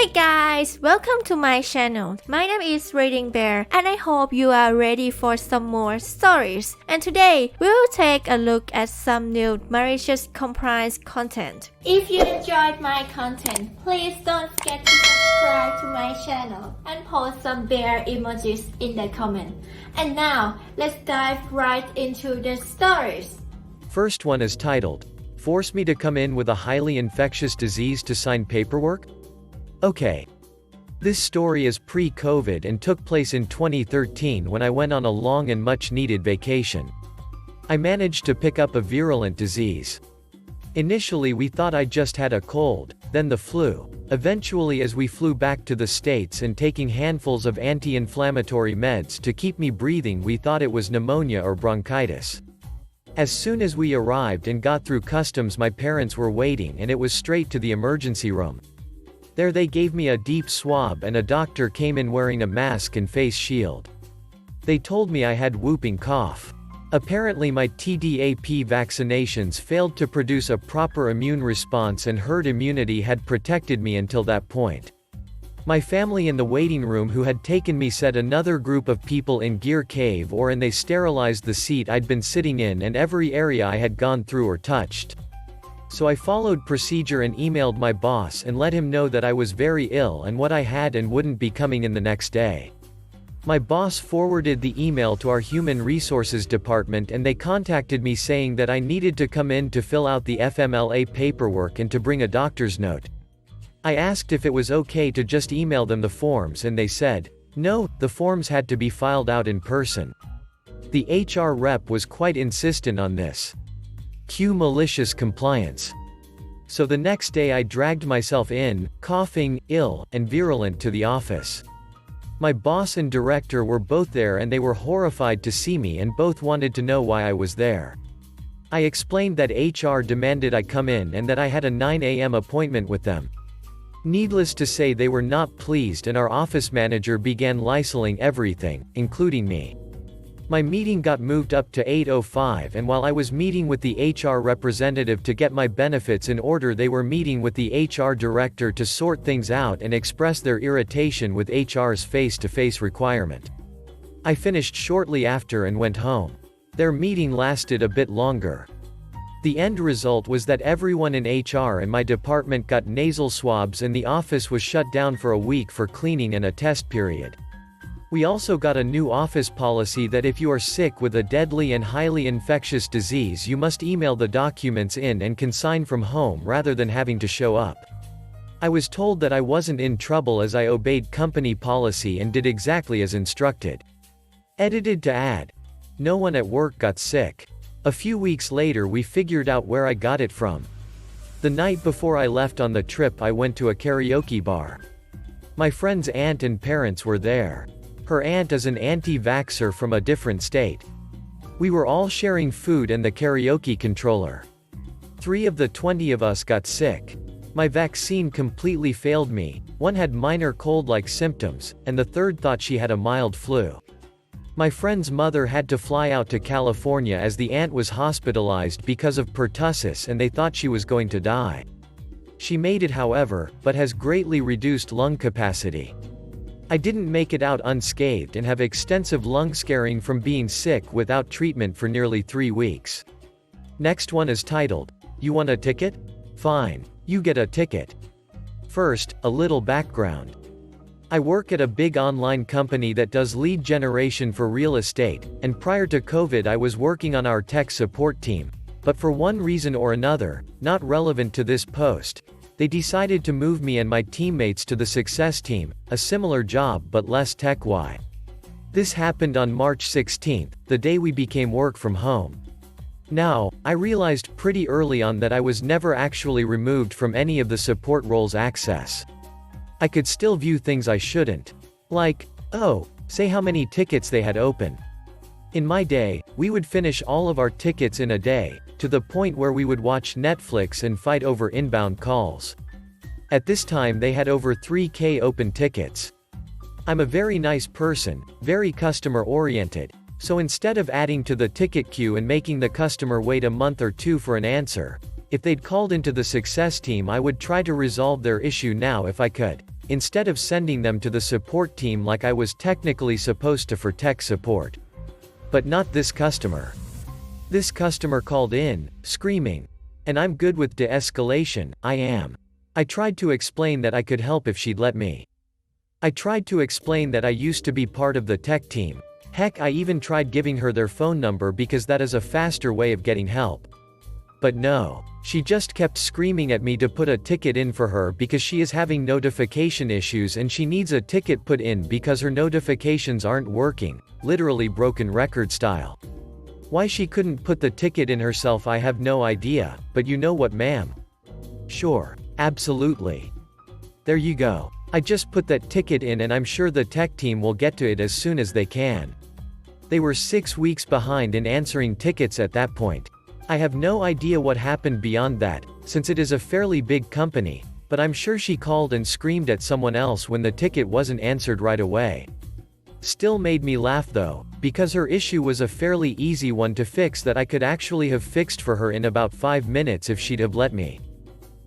Hey guys, welcome to my channel. My name is ReadingBear and I hope you are ready for some more stories. And today, we'll take a look at some new malicious compliance content. If you enjoyed my content, please don't forget to subscribe to my channel and post some bear emojis in the comment. And now, let's dive right into the stories. First one is titled, "Force Me to Come In with a Highly Infectious Disease to Sign Paperwork?" Okay. This story is pre-COVID and took place in 2013 when I went on a long and much-needed vacation. I managed to pick up a virulent disease. Initially we thought I just had a cold, then the flu. Eventually, as we flew back to the States and taking handfuls of anti-inflammatory meds to keep me breathing, we thought it was pneumonia or bronchitis. As soon as we arrived and got through customs, my parents were waiting and it was straight to the emergency room. There they gave me a deep swab and a doctor came in wearing a mask and face shield. They told me I had whooping cough. Apparently my TDAP vaccinations failed to produce a proper immune response and herd immunity had protected me until that point. My family in the waiting room who had taken me said another group of people in gear cave or and they sterilized the seat I'd been sitting in and every area I had gone through or touched. So I followed procedure and emailed my boss and let him know that I was very ill and what I had and wouldn't be coming in the next day. My boss forwarded the email to our human resources department and they contacted me saying that I needed to come in to fill out the FMLA paperwork and to bring a doctor's note. I asked if it was okay to just email them the forms and they said, no, the forms had to be filed out in person. The HR rep was quite insistent on this. Cue malicious compliance. So the next day I dragged myself in, coughing, ill, and virulent to the office. My boss and director were both there and they were horrified to see me and both wanted to know why I was there. I explained that HR demanded I come in and that I had a 9 a.m. appointment with them. Needless to say, they were not pleased and our office manager began lysoling everything, including me. My meeting got moved up to 8:05 and while I was meeting with the HR representative to get my benefits in order, they were meeting with the HR director to sort things out and express their irritation with HR's face-to-face requirement. I finished shortly after and went home. Their meeting lasted a bit longer. The end result was that everyone in HR and my department got nasal swabs and the office was shut down for a week for cleaning and a test period. We also got a new office policy that if you are sick with a deadly and highly infectious disease, you must email the documents in and can sign from home rather than having to show up. I was told that I wasn't in trouble as I obeyed company policy and did exactly as instructed. Edited to add, no one at work got sick. A few weeks later we figured out where I got it from. The night before I left on the trip I went to a karaoke bar. My friend's aunt and parents were there. Her aunt is an anti-vaxxer from a different state. We were all sharing food and the karaoke controller. 3 of the 20 of us got sick. My vaccine completely failed me, one had minor cold-like symptoms, and the third thought she had a mild flu. My friend's mother had to fly out to California as the aunt was hospitalized because of pertussis and they thought she was going to die. She made it however, but has greatly reduced lung capacity. I didn't make it out unscathed and have extensive lung scarring from being sick without treatment for nearly 3 weeks. Next one is titled, "You Want a Ticket? Fine. You get a ticket." First, a little background. I work at a big online company that does lead generation for real estate, and prior to COVID I was working on our tech support team. But for one reason or another, not relevant to this post, they decided to move me and my teammates to the success team, a similar job but less tech-y. This happened on March 16th, the day we became work from home. Now, I realized pretty early on that I was never actually removed from any of the support roles access. I could still view things I shouldn't. Like, oh, say how many tickets they had open. In my day, we would finish all of our tickets in a day, to the point where we would watch Netflix and fight over inbound calls. At this time they had over 3,000 open tickets. I'm a very nice person, very customer-oriented, so instead of adding to the ticket queue and making the customer wait a month or 2 for an answer, if they'd called into the success team I would try to resolve their issue now if I could. instead of sending them to the support team like I was technically supposed to for tech support. But not this customer. This customer called in, screaming. And I'm good with de-escalation, I am. I tried to explain that I could help if she'd let me. I tried to explain that I used to be part of the tech team. Heck, I even tried giving her their phone number because that is a faster way of getting help. But no. She just kept screaming at me to put a ticket in for her because she is having notification issues and she needs a ticket put in because her notifications aren't working, literally broken record style. Why she couldn't put the ticket in herself I have no idea, but you know what, ma'am? Sure. Absolutely. There you go. I just put that ticket in and I'm sure the tech team will get to it as soon as they can. They were 6 weeks behind in answering tickets at that point. I have no idea what happened beyond that, since it is a fairly big company, but I'm sure she called and screamed at someone else when the ticket wasn't answered right away. Still made me laugh though, because her issue was a fairly easy one to fix that I could actually have fixed for her in about 5 minutes if she'd have let me.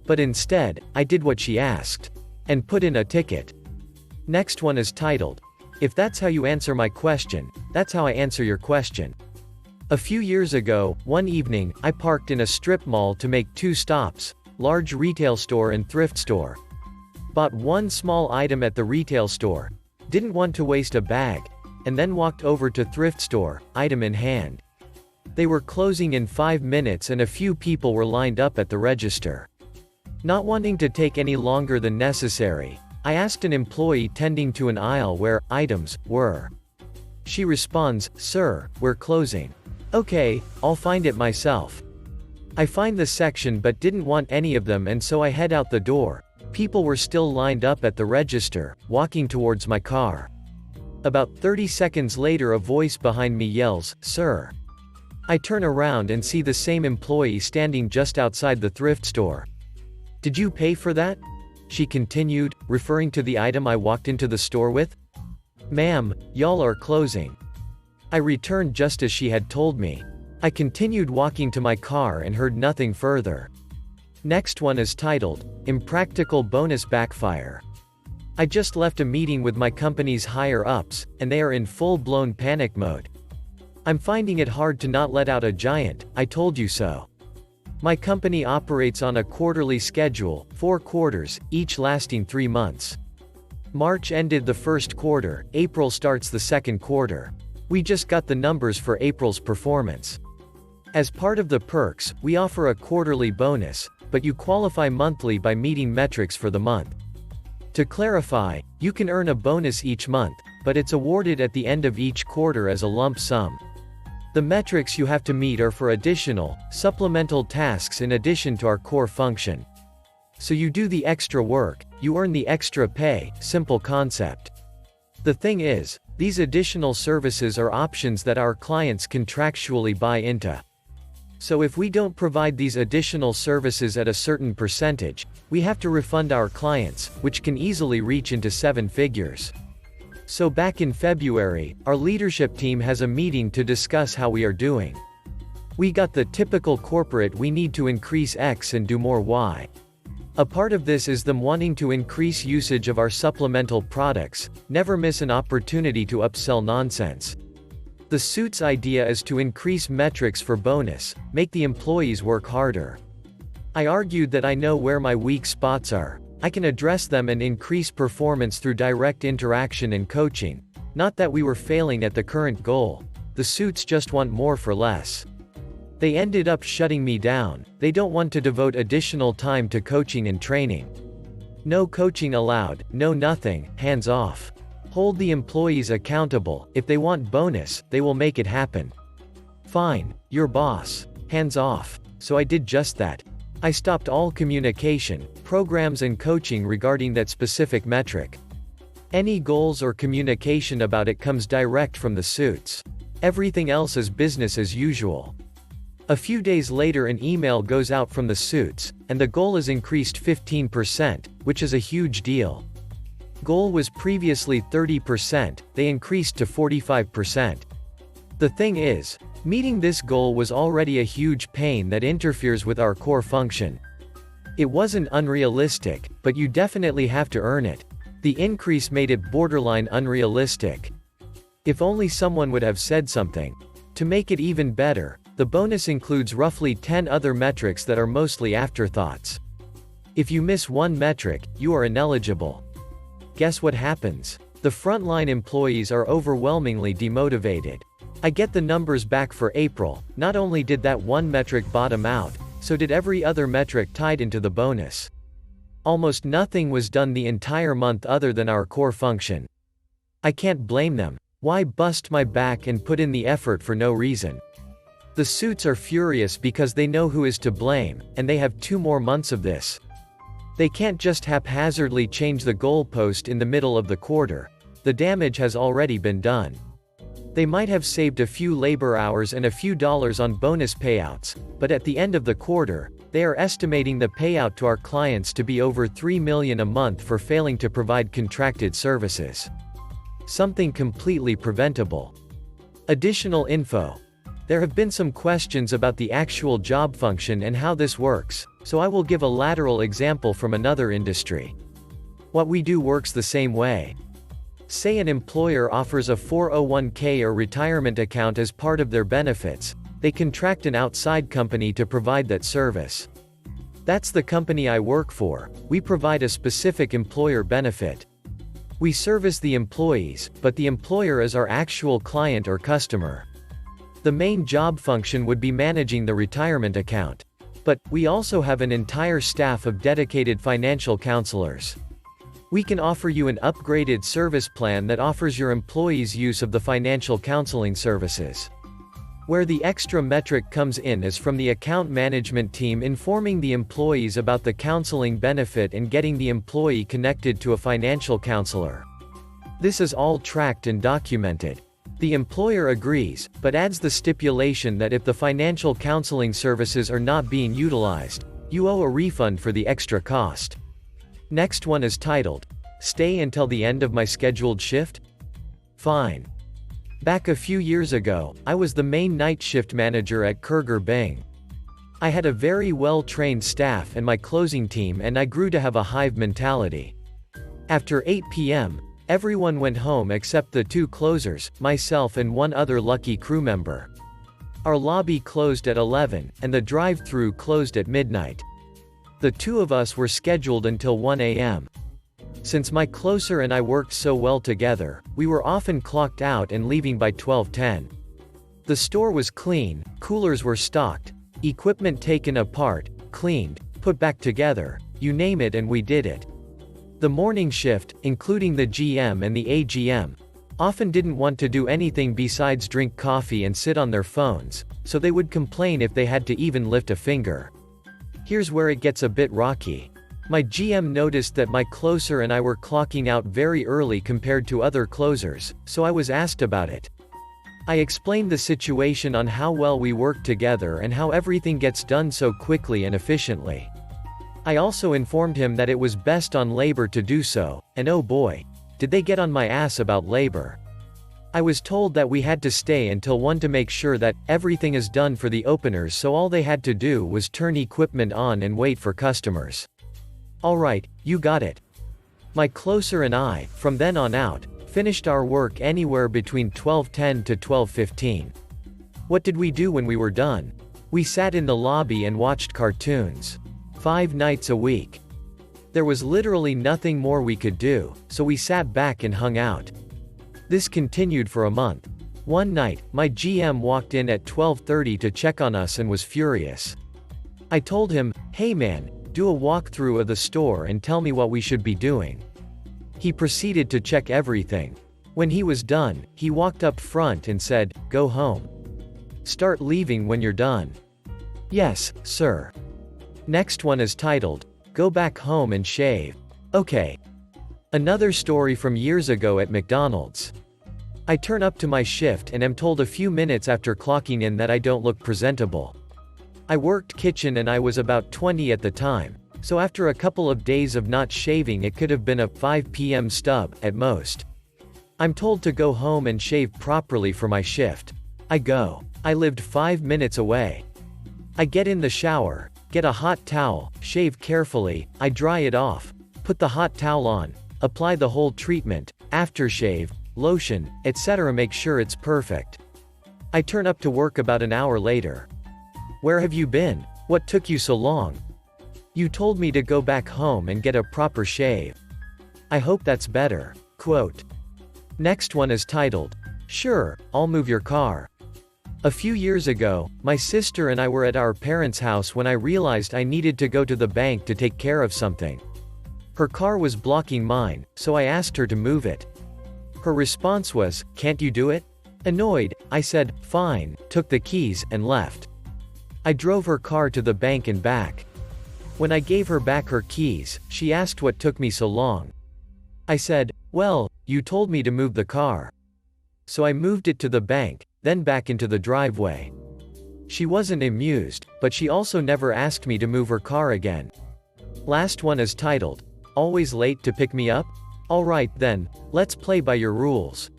But instead, I did what she asked. And put in a ticket. Next one is titled, "If that's how you answer my question, that's how I answer your question." A few years ago, one evening, I parked in a strip mall to make 2 stops, large retail store and thrift store. Bought one small item at the retail store, didn't want to waste a bag, and then walked over to thrift store, item in hand. They were closing in 5 minutes and a few people were lined up at the register. Not wanting to take any longer than necessary, I asked an employee tending to an aisle where items were. She responds, "Sir, we're closing." Okay, I'll find it myself. I find the section but didn't want any of them and so I head out the door. People were still lined up at the register, walking towards my car. About 30 seconds later a voice behind me yells, "Sir." I turn around and see the same employee standing just outside the thrift store. "Did you pay for that?" she continued, referring to the item I walked into the store with. "Ma'am, y'all are closing." I returned just as she had told me. I continued walking to my car and heard nothing further. Next one is titled, "Impractical Bonus Backfire." I just left a meeting with my company's higher-ups, and they are in full-blown panic mode. "I'm finding it hard to not let out a giant, I told you so." My company operates on a quarterly schedule, 4 quarters, each lasting 3 months. March ended the first quarter, April starts the second quarter. We just got the numbers for April's performance. As part of the perks, we offer a quarterly bonus, but you qualify monthly by meeting metrics for the month. To clarify, you can earn a bonus each month, but it's awarded at the end of each quarter as a lump sum. The metrics you have to meet are for additional, supplemental tasks in addition to our core function. So you do the extra work, you earn the extra pay, simple concept. The thing is, these additional services are options that our clients contractually buy into. So if we don't provide these additional services at a certain percentage, we have to refund our clients, which can easily reach into 7 figures. So back in February, our leadership team has a meeting to discuss how we are doing. We got the typical corporate we need to increase X and do more Y. A part of this is them wanting to increase usage of our supplemental products, never miss an opportunity to upsell nonsense. The suit's idea is to increase metrics for bonus, make the employees work harder. I argued that I know where my weak spots are. I can address them and increase performance through direct interaction and coaching. Not that we were failing at the current goal. The suits just want more for less. They ended up shutting me down. They don't want to devote additional time to coaching and training. No coaching allowed, no nothing, hands off. Hold the employees accountable. If they want bonus, they will make it happen. Fine, your boss. Hands off. So I did just that. I stopped all communication, programs and coaching regarding that specific metric. Any goals or communication about it comes direct from the suits. Everything else is business as usual. A few days later an email goes out from the suits, and the goal is increased 15%, which is a huge deal. Goal was previously 30%, they increased to 45%. The thing is, meeting this goal was already a huge pain that interferes with our core function. It wasn't unrealistic, but you definitely have to earn it. The increase made it borderline unrealistic. If only someone would have said something. To make it even better, the bonus includes roughly 10 other metrics that are mostly afterthoughts. If you miss one metric, you are ineligible. Guess what happens? The frontline employees are overwhelmingly demotivated. I get the numbers back for April. Not only did that one metric bottom out, so did every other metric tied into the bonus. Almost nothing was done the entire month other than our core function. I can't blame them. Why bust my back and put in the effort for no reason? The suits are furious because they know who is to blame, and they have 2 more months of this. They can't just haphazardly change the goalpost in the middle of the quarter. The damage has already been done. They might have saved a few labor hours and a few dollars on bonus payouts, but at the end of the quarter, they are estimating the payout to our clients to be over $3 million a month for failing to provide contracted services. Something completely preventable. Additional info. There have been some questions about the actual job function and how this works, so I will give a lateral example from another industry. What we do works the same way. Say an employer offers a 401k or retirement account as part of their benefits. They contract an outside company to provide that service. That's the company I work for. We provide a specific employer benefit. We service the employees, but the employer is our actual client or customer. The main job function would be managing the retirement account. But we also have an entire staff of dedicated financial counselors. We can offer you an upgraded service plan that offers your employees use of the financial counseling services. Where the extra metric comes in is from the account management team informing the employees about the counseling benefit and getting the employee connected to a financial counselor. This is all tracked and documented. The employer agrees, but adds the stipulation that if the financial counseling services are not being utilized, you owe a refund for the extra cost. Next one is titled, "Stay until the end of my scheduled shift?" Fine. Back a few years ago, I was the main night shift manager at Kurger Bing. I had a very well-trained staff and my closing team, and I grew to have a hive mentality. After 8 p.m., everyone went home except the 2 closers, myself and one other lucky crew member. Our lobby closed at 11, and the drive-through closed at midnight. The 2 of us were scheduled until 1 a.m. Since my closer and I worked so well together, we were often clocked out and leaving by 12:10. The store was clean, coolers were stocked, equipment taken apart, cleaned, put back together, you name it, and we did it. The morning shift, including the GM and the AGM, often didn't want to do anything besides drink coffee and sit on their phones, so they would complain if they had to even lift a finger. Here's where it gets a bit rocky. My GM noticed that my closer and I were clocking out very early compared to other closers, so I was asked about it. I explained the situation on how well we work together and how everything gets done so quickly and efficiently. I also informed him that it was best on labor to do so, and oh boy, did they get on my ass about labor. I was told that we had to stay until 1 to make sure that everything is done for the openers, so all they had to do was turn equipment on and wait for customers. Alright, you got it. My closer and I, from then on out, finished our work anywhere between 12:10 to 12:15. What did we do when we were done? We sat in the lobby and watched cartoons. 5 nights a week. There was literally nothing more we could do, so we sat back and hung out. This continued for a month. One night, my GM walked in at 12:30 to check on us and was furious. I told him, "Hey man, do a walkthrough of the store and tell me what we should be doing." He proceeded to check everything. When he was done, he walked up front and said, "Go home. Start leaving when you're done." Yes, sir. Next one is titled, "Go back home and shave." Okay. Another story from years ago at McDonald's. I turn up to my shift and am told a few minutes after clocking in that I don't look presentable. I worked kitchen and I was about 20 at the time, so after a couple of days of not shaving it could have been a 5 p.m. stub, at most. I'm told to go home and shave properly for my shift. I go. I lived 5 minutes away. I get in the shower, get a hot towel, shave carefully, I dry it off, put the hot towel on, apply the whole treatment, aftershave, lotion, etc. Make sure it's perfect. I turn up to work about an hour later. Where have you been? What took you so long? You told me to go back home and get a proper shave. I hope that's better. Quote. Next one is titled, Sure, I'll move your car. A few years ago, my sister and I were at our parents' house when I realized I needed to go to the bank to take care of something. Her car was blocking mine, so I asked her to move it. Her response was, Can't you do it? Annoyed, I said, Fine, took the keys, and left. I drove her car to the bank and back. When I gave her back her keys, she asked what took me so long. I said, Well, you told me to move the car. So I moved it to the bank, then back into the driveway. She wasn't amused, but she also never asked me to move her car again. Last one is titled, Always late to pick me up? Alright then, let's play by your rules.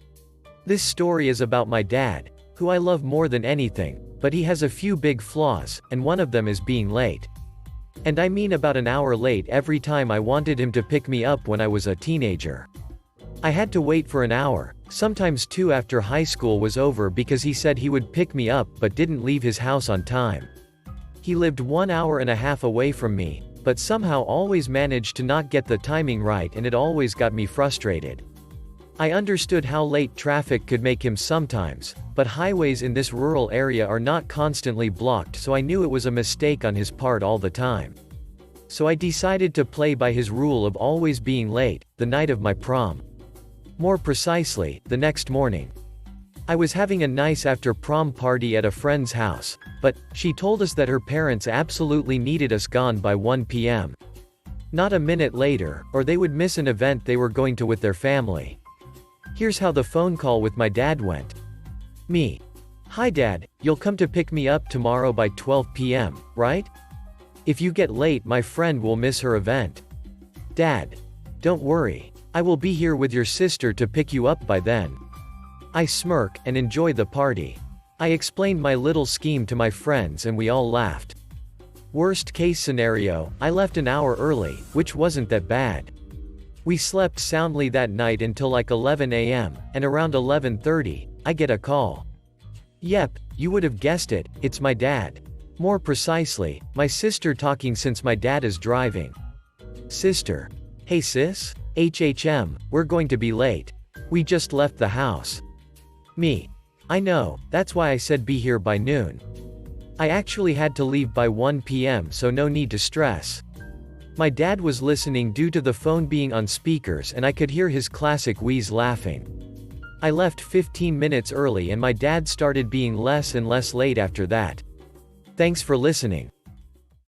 This story is about my dad, who I love more than anything, but he has a few big flaws, and one of them is being late. And I mean about an hour late every time I wanted him to pick me up when I was a teenager. I had to wait for an hour, sometimes two after high school was over because he said he would pick me up but didn't leave his house on time. He lived 1 hour and a half away from me, but somehow always managed to not get the timing right, and it always got me frustrated. I understood how late traffic could make him sometimes, but highways in this rural area are not constantly blocked, so I knew it was a mistake on his part all the time. So I decided to play by his rule of always being late, the night of my prom. More precisely, the next morning. I was having a nice after-prom party at a friend's house, but she told us that her parents absolutely needed us gone by 1 p.m. Not a minute later, or they would miss an event they were going to with their family. Here's how the phone call with my dad went. Me. Hi Dad, you'll come to pick me up tomorrow by 12 p.m., right? If you get late, my friend will miss her event. Dad. Don't worry. I will be here with your sister to pick you up by then. I smirk and enjoy the party. I explained my little scheme to my friends and we all laughed. Worst case scenario, I left an hour early, which wasn't that bad. We slept soundly that night until like 11 a.m., and around 11:30, I get a call. Yep, you would have guessed it, it's my dad. More precisely, my sister talking since my dad is driving. Sister. Hey sis? HHM, we're going to be late. We just left the house. Me. I know, that's why I said be here by noon. I actually had to leave by 1 p.m., so no need to stress. My dad was listening due to the phone being on speakers, and I could hear his classic wheeze laughing. I left 15 minutes early and my dad started being less and less late after that. Thanks for listening.